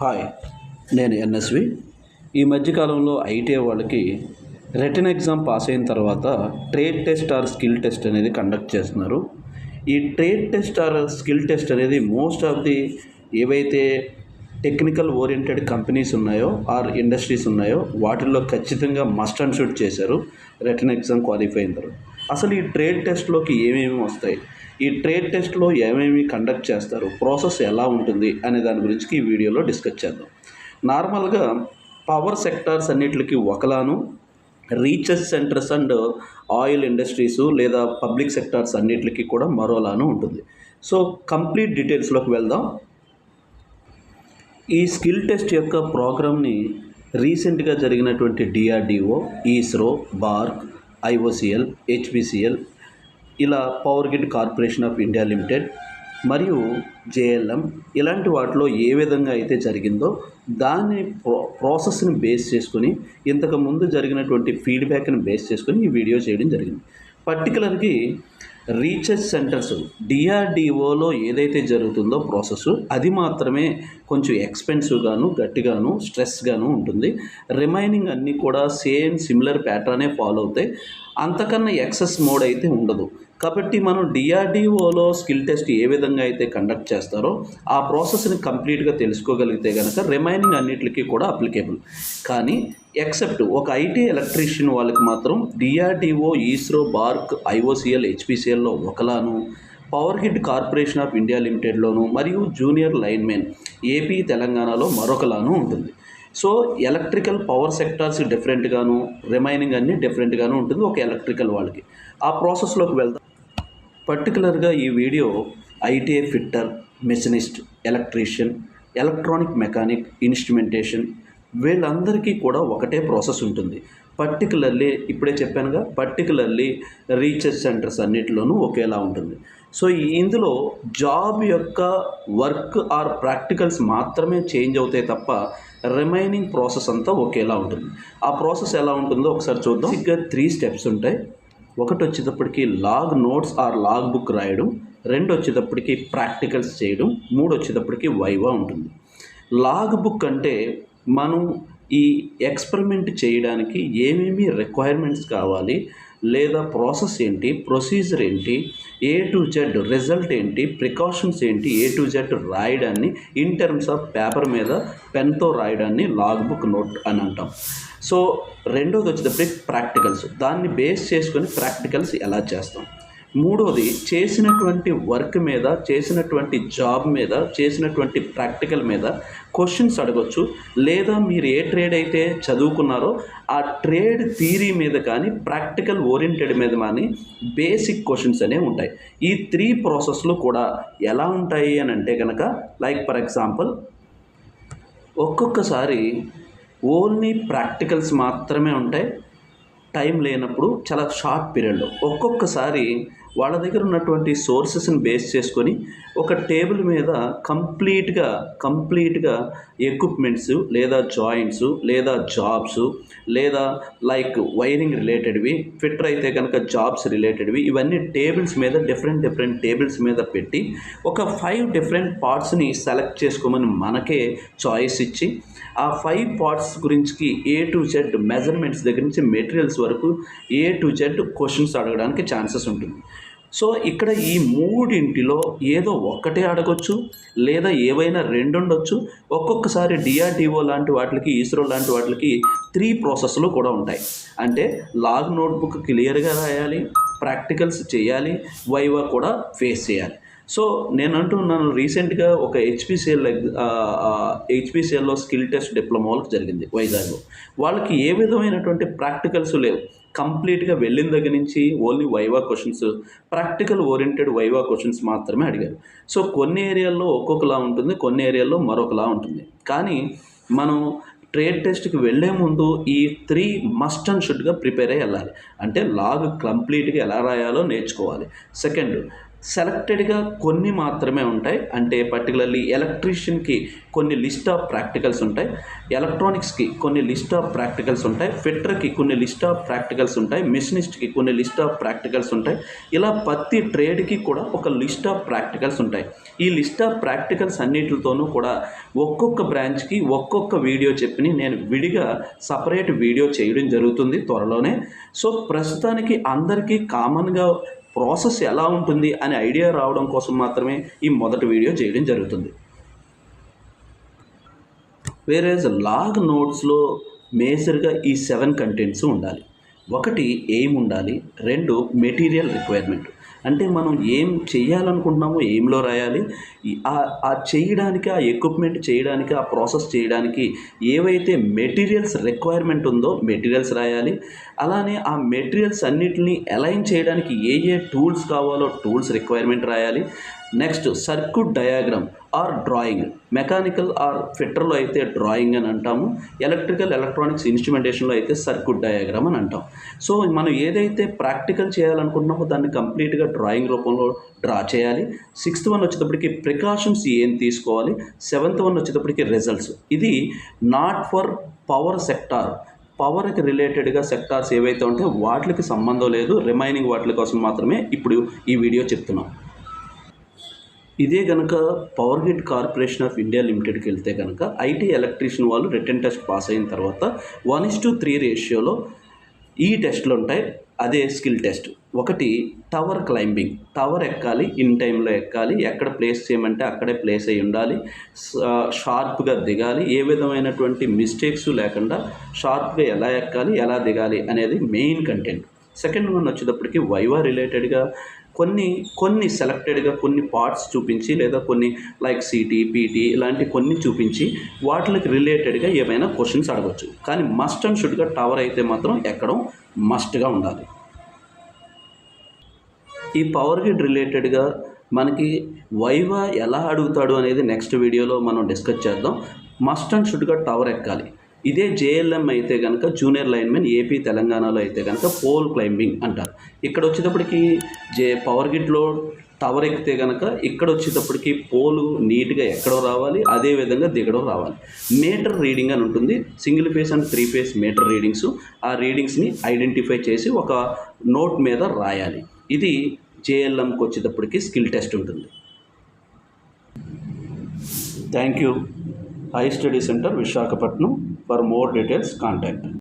Hi, నేను NSV. ఈ మధ్యకాలంలో ఐటీఐ వాళ్ళకి రిటన్ ఎగ్జామ్ పాస్ అయిన తర్వాత trade test are skill test అనేది కండక్ట్ చేస్తున్నారు. ఈ trade test are skill test అనేది మోస్ట్ ఆఫ్ ది ఏవైతే టెక్నికల్ ఓరియంటెడ్ కంపెనీస్ ఉన్నాయో ఆర్ ఇండస్ట్రీస్ ఉన్నాయో వాటిల్లో ఖచ్చితంగా మస్ట్ అండ్ షుడ్ చేశారు రిటన్ ఎగ్జామ్ క్వాలిఫై అయిన తర్వాత. అసలు ఈ ట్రేడ్ టెస్ట్లోకి ఏమేమి వస్తాయి, ఈ ట్రేడ్ టెస్ట్లో ఏమేమి కండక్ట్ చేస్తారు, ప్రాసెస్ ఎలా ఉంటుంది అనే దాని గురించి ఈ వీడియోలో డిస్కస్ చేద్దాం. నార్మల్గా పవర్ సెక్టార్స్ అన్నిటికి ఒకలాను, research centers and oil industries లేదా పబ్లిక్ సెక్టార్స్ అన్నిటికీ కూడా మరోలాను ఉంటుంది. సో కంప్లీట్ డీటెయిల్స్లోకి వెళ్దాం. ఈ స్కిల్ టెస్ట్ యొక్క ప్రోగ్రామ్ని రీసెంట్గా జరిగినటువంటి DRDO, ISRO, BARC, IOCL, HPCL, ఇలా power grid corporation of India limited మరియు జేఎల్ఎం ఇలాంటి వాటిలో ఏ విధంగా అయితే జరిగిందో దాని ప్రాసెస్ని బేస్ చేసుకుని ఇంతకుముందు జరిగినటువంటి ఫీడ్బ్యాక్ని బేస్ చేసుకుని ఈ వీడియో చేయడం జరిగింది. పర్టికులర్గా రీసెర్చ్ సెంటర్స్ డిఆర్డిఓలో ఏదైతే జరుగుతుందో ప్రాసెస్ అది మాత్రమే కొంచెం ఎక్స్పెన్సివ్గాను, గట్టిగాను, స్ట్రెస్గాను ఉంటుంది. రిమైనింగ్ అన్నీ కూడా సేమ్ సిమిలర్ ప్యాటర్నే ఫాలో అవుతాయి. అంతకన్నా ఎక్సెస్ మోడ్ అయితే ఉండదు. కాబట్టి మనం డిఆర్డిఓలో స్కిల్ టెస్ట్ ఏ విధంగా అయితే కండక్ట్ చేస్తారో ఆ ప్రాసెస్ని కంప్లీట్గా తెలుసుకోగలిగితే కనుక రిమైనింగ్ అన్నిటికీ కూడా అప్లికేబుల్. కానీ ఎక్సెప్ట్ ఒక ఐటీ ఎలక్ట్రీషియన్ వాళ్ళకి మాత్రం డిఆర్డిఓ, ఇస్రో, బార్క్, ఐఓసిఎల్, హెచ్పిసిఎల్లో ఒకలాను, power grid corporation of India లిమిటెడ్లోను మరియు జూనియర్ లైన్మెన్ ఏపీ, తెలంగాణలో మరొకలాను ఉంటుంది. సో ఎలక్ట్రికల్ పవర్ సెక్టార్స్ డిఫరెంట్గాను, రిమైనింగ్ అన్నీ డిఫరెంట్గాను ఉంటుంది ఒక ఎలక్ట్రికల్ వాళ్ళకి. ఆ ప్రాసెస్లోకి వెళ్దాం. పర్టికులర్గా ఈ video ITI fitter, machinist, electrician, electronic mechanic, instrumentation వీళ్ళందరికీ కూడా ఒకటే ప్రాసెస్ ఉంటుంది. పర్టికులర్లీ ఇప్పుడే చెప్పానుగా, పర్టికులర్లీ రీసెర్చ్ సెంటర్స్ అన్నిటిలోనూ ఒకేలా ఉంటుంది. సో ఇందులో జాబ్ యొక్క వర్క్ ఆర్ ప్రాక్టికల్స్ మాత్రమే చేంజ్ అవుతాయి తప్ప రిమైనింగ్ ప్రాసెస్ అంతా ఒకేలా ఉంటుంది. ఆ ప్రాసెస్ ఎలా ఉంటుందో ఒకసారి చూద్దాం. ఇంకా 3 స్టెప్స్ ఉంటాయి. ఒకటి వచ్చేటప్పటికి log notes or log book రాయడం, 2 వచ్చేటప్పటికి ప్రాక్టికల్స్ చేయడం, 3 వచ్చేటప్పటికి వైవా ఉంటుంది. లాగ్ బుక్ అంటే మనం ఈ ఎక్స్పెరిమెంట్ చేయడానికి ఏమేమి రిక్వైర్మెంట్స్ కావాలి, లేదా ప్రాసెస్ ఏంటి, ప్రొసీజర్ ఏంటి, ఏ టు జెడ్ రిజల్ట్ ఏంటి, ప్రికాషన్స్ ఏంటి, ఏ టు జెడ్ రాయడాన్ని ఇన్ టర్మ్స్ ఆఫ్ పేపర్ మీద పెన్తో రాయడాన్ని లాగ్ బుక్ నోట్ అని అంటాం. సో రెండోది వచ్చేటప్పటికి ప్రాక్టికల్స్, దాన్ని బేస్ చేసుకొని ప్రాక్టికల్స్ ఎలా చేస్తాం. మూడోది చేసినటువంటి వర్క్ మీద, చేసినటువంటి జాబ్ మీద, చేసినటువంటి ప్రాక్టికల్ మీద క్వశ్చన్స్ అడగొచ్చు, లేదా మీరు ఏ ట్రేడ్ అయితే చదువుకున్నారో ఆ ట్రేడ్ థియరీ మీద కానీ ప్రాక్టికల్ ఓరియంటెడ్ మీద కానీ బేసిక్ క్వశ్చన్స్ అనేవి ఉంటాయి. ఈ 3 ప్రాసెస్లు కూడా ఎలా ఉంటాయి అని అంటే కనుక, లైక్ ఫర్ ఎగ్జాంపుల్ ఒక్కొక్కసారి ఓన్లీ ప్రాక్టికల్స్ మాత్రమే ఉంటాయి టైం లేనప్పుడు, చాలా షార్ట్ పీరియడ్లో. ఒక్కొక్కసారి వాళ్ళ దగ్గర ఉన్నటువంటి సోర్సెస్ని బేస్ చేసుకొని ఒక టేబుల్ మీద కంప్లీట్గా ఎక్విప్మెంట్స్ లేదా జాయింట్స్ లేదా జాబ్స్ లేదా లైక్ వైరింగ్ రిలేటెడ్వి, ఫిట్టర్ అయితే కనుక జాబ్స్ రిలేటెడ్వి, ఇవన్నీ టేబుల్స్ మీద డిఫరెంట్ టేబుల్స్ మీద పెట్టి ఒక 5 డిఫరెంట్ పార్ట్స్ని సెలెక్ట్ చేసుకోమని మనకే చాయిస్ ఇచ్చి ఆ 5 పార్ట్స్ గురించి ఏ టు జెడ్ మెజర్మెంట్స్ దగ్గర నుంచి మెటీరియల్స్ వరకు ఏ టు జెడ్ క్వశ్చన్స్ అడగడానికి ఛాన్సెస్ ఉంటుంది. సో ఇక్కడ ఈ 3 ఏదో ఒక్కటే అడగొచ్చు, లేదా ఏవైనా 2 ఉండొచ్చు. ఒక్కొక్కసారి డిఆర్డిఓ లాంటి వాటికి, ఇస్రో లాంటి వాటికి 3 ప్రాసెస్లు కూడా ఉంటాయి. అంటే లాగ్ నోట్బుక్ క్లియర్గా రాయాలి, ప్రాక్టికల్స్ చేయాలి, వైవా కూడా ఫేస్ చేయాలి. సో నేను అంటున్నాను, రీసెంట్గా ఒక హెచ్పిసిఎల్లో స్కిల్ టెస్ట్ డిప్లొమా వాళ్ళకి జరిగింది వైజాగ్లో. వాళ్ళకి ఏ విధమైనటువంటి ప్రాక్టికల్స్ లేవు. కంప్లీట్గా వెళ్ళిన దగ్గర నుంచి only viva questions, practical oriented viva questions మాత్రమే అడిగారు. సో కొన్ని ఏరియాల్లో ఒక్కొక్కలా ఉంటుంది, కొన్ని ఏరియాల్లో మరొకలా ఉంటుంది. కానీ మనం ట్రేడ్ టెస్ట్కి వెళ్ళే ముందు ఈ 3 మస్ట్ అండ్ షుడ్గా ప్రిపేర్ అయ్యి వెళ్ళాలి. అంటే లాగ్ కంప్లీట్గా ఎలా రాయాలో నేర్చుకోవాలి. సెకండ్, సెలెక్టెడ్గా కొన్ని మాత్రమే ఉంటాయి. అంటే పర్టికులర్లీ ఎలక్ట్రీషియన్కి కొన్ని లిస్ట్ ఆఫ్ ప్రాక్టికల్స్ ఉంటాయి, ఎలక్ట్రానిక్స్కి కొన్ని లిస్ట్ ఆఫ్ ప్రాక్టికల్స్ ఉంటాయి, ఫిట్టర్కి కొన్ని లిస్ట్ ఆఫ్ ప్రాక్టికల్స్ ఉంటాయి, మిషనిస్ట్కి కొన్ని లిస్ట్ ఆఫ్ ప్రాక్టికల్స్ ఉంటాయి. ఇలా ప్రతి ట్రేడ్కి కూడా ఒక లిస్ట్ ఆఫ్ ప్రాక్టికల్స్ ఉంటాయి. ఈ లిస్ట్ ఆఫ్ ప్రాక్టికల్స్ అన్నిటితోనూ కూడా ఒక్కొక్క బ్రాంచ్కి ఒక్కొక్క వీడియో చెప్పి నేను విడిగా సపరేట్ వీడియో చేయడం జరుగుతుంది త్వరలోనే. సో ప్రస్తుతానికి అందరికీ కామన్గా ప్రాసెస్ ఎలా ఉంటుంది అనే ఐడియా రావడం కోసం మాత్రమే ఈ మొదటి వీడియో చేయడం జరుగుతుంది. వేరేజ్ లాగ్ నోట్స్లో మేజర్గా ఈ 7 కంటెంట్స్ ఉండాలి. 1 ఎయిమ్ ఉండాలి, 2 మెటీరియల్ రిక్వైర్మెంట్, అంటే మనం ఏం చేయాలనుకుంటున్నామో ఎయిమ్లో రాయాలి. ఆ చేయడానికి, ఆ ఎక్విప్మెంట్ చేయడానికి, ఆ ప్రాసెస్ చేయడానికి ఏవైతే మెటీరియల్స్ రిక్వైర్మెంట్ ఉందో మెటీరియల్స్ రాయాలి. అలానే ఆ మెటీరియల్స్ అన్నిటిని అలైన్ చేయడానికి ఏ టూల్స్ కావాలో టూల్స్ రిక్వైర్మెంట్ రాయాలి. Next circuit diagram or drawing, mechanical or ఫిట్టర్లో అయితే డ్రాయింగ్ అని అంటాము, ఎలక్ట్రానిక్స్ ఇన్స్ట్రుమెంటేషన్లో అయితే సర్క్యూట్ డయాగ్రామ్ అని అంటాం. సో మనం ఏదైతే ప్రాక్టికల్ చేయాలనుకుంటున్నామో దాన్ని కంప్లీట్గా డ్రాయింగ్ రూపంలో డ్రా చేయాలి. 6th వన్ వచ్చేటప్పటికి ప్రికాషన్స్ ఏం తీసుకోవాలి, 7th వన్ వచ్చేటప్పటికి రిజల్ట్స్. ఇది నాట్ ఫర్ పవర్ సెక్టార్, పవర్కి రిలేటెడ్గా సెక్టార్స్ ఏవైతే ఉంటాయో వాటికి సంబంధం లేదు, రిమైనింగ్ వాటి కోసం మాత్రమే ఇప్పుడు ఈ వీడియో చెప్తున్నాం. ఇదే కనుక power grid corporation of India లిమిటెడ్కి వెళ్తే కనుక ఐటీ ఎలక్ట్రీషియన్ వాళ్ళు రిటన్ టెస్ట్ పాస్ అయిన తర్వాత 1:3 రేషియోలో ఈ టెస్ట్లు ఉంటాయి. అదే skill test. 1 tower climbing, tower ఎక్కాలి, ఇన్ టైంలో ఎక్కాలి, ఎక్కడ ప్లేస్ చేయమంటే అక్కడే ప్లేస్ అయి ఉండాలి, షార్ప్గా దిగాలి, ఏ విధమైనటువంటి మిస్టేక్స్ లేకుండా షార్ప్గా ఎలా ఎక్కాలి ఎలా దిగాలి అనేది మెయిన్ కంటెంట్. 2nd వన్ వచ్చేటప్పటికి వైవా రిలేటెడ్గా కొన్ని సెలెక్టెడ్గా కొన్ని పార్ట్స్ చూపించి, లేదా కొన్ని లైక్ సిటీ, పీటీ ఇలాంటి కొన్ని చూపించి వాటికి రిలేటెడ్గా ఏమైనా క్వశ్చన్స్ అడగవచ్చు. కానీ మస్ట్ అండ్ షుడ్గా టవర్ అయితే మాత్రం ఎక్కడం మస్ట్గా ఉండాలి. ఈ పవర్ గ్రిడ్ రిలేటెడ్గా మనకి వైవా ఎలా అడుగుతాడు అనేది నెక్స్ట్ వీడియోలో మనం డిస్కస్ చేద్దాం. మస్ట్ అండ్ షుడ్గా టవర్ ఎక్కాలి. ఇదే జేఎల్ఎం అయితే కనుక జూనియర్ లైన్మెన్, ఏపీ తెలంగాణలో అయితే కనుక పోల్ క్లైంబింగ్ అంటారు. ఇక్కడ వచ్చేటప్పటికి పవర్ గ్రిడ్లో టవర్ ఎక్కితే కనుక ఇక్కడ వచ్చేటప్పటికి పోలు నీట్గా ఎక్కడో రావాలి, అదేవిధంగా దిగడం రావాలి. మీటర్ రీడింగ్ అని ఉంటుంది, single phase and 3 face metre readings. ఆ రీడింగ్స్ని ఐడెంటిఫై చేసి ఒక నోట్ మీద రాయాలి. ఇది జేఎల్ఎంకి వచ్చేటప్పటికి స్కిల్ టెస్ట్ ఉంటుంది. Thank you. I study centre Visakhapatnam. For more details, contact.